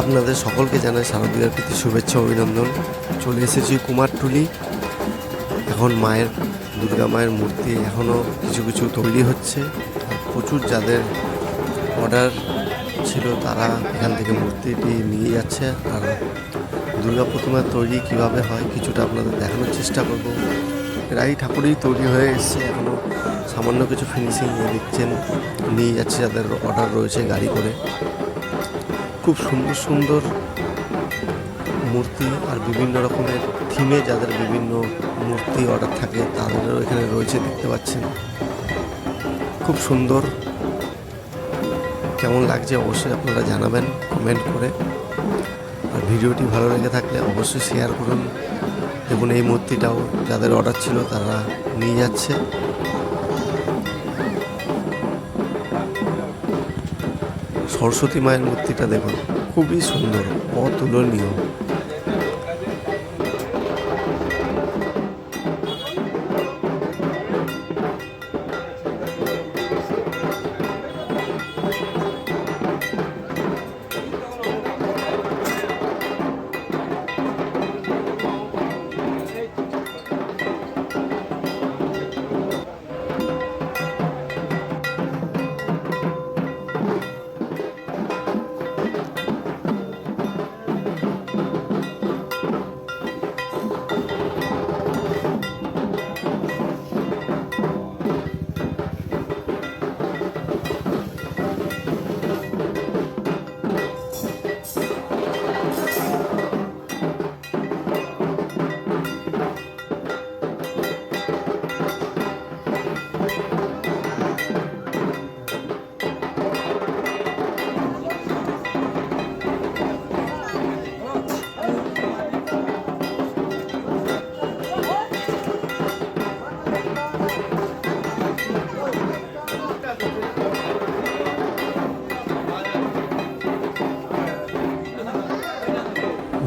আপনাদের সকলকে জানাই শারদীয়ার প্রীতি শুভেচ্ছা অভিনন্দন। চলে এসেছি কুমারটুলি। এখন দুর্গা মায়ের মূর্তি এখনও কিছু কিছু তৈরি হচ্ছে। আর প্রচুর যাদের অর্ডার ছিল তারা এখান থেকে মূর্তিটি নিয়ে যাচ্ছে। আর দুর্গা প্রতিমার তৈরি কিভাবে হয় কিছুটা আপনাদের দেখানোর চেষ্টা করব। প্রায় ঠাকুরই তৈরি হয়ে এসছে, এখনও সামান্য কিছু ফিনিশিং দেখছেন নিয়ে যাচ্ছে যাদের অর্ডার রয়েছে গাড়ি করে। খুব সুন্দর সুন্দর মূর্তি আর বিভিন্ন রকমের থিমে যাদের বিভিন্ন মূর্তি অর্ডার থাকে তাদেরও এখানে রয়েছে, দেখতে পাচ্ছেন। খুব সুন্দর। কেমন লাগছে অবশ্যই আপনারা জানাবেন কমেন্ট করে। আর ভিডিওটি ভালো লেগে থাকলে অবশ্যই শেয়ার করুন। দেখুন এই মূর্তিটাও যাদের অর্ডার ছিল তারা নিয়ে যাচ্ছে। সরস্বতী মায়ের মূর্তিটা দেখুন, খুবই সুন্দর, অতুলনীয়।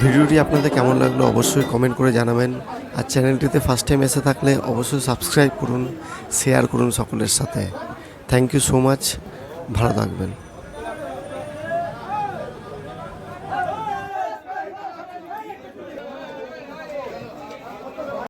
ভিডিওটি আপনাদের কেমন লাগলো অবশ্যই কমেন্ট করে জানাবেন। আর চ্যানেলটিতে ফার্স্ট টাইম এসে থাকলে অবশ্যই সাবস্ক্রাইব করুন, শেয়ার করুন সকলের সাথে। Thank you so much. ভালো থাকবেন।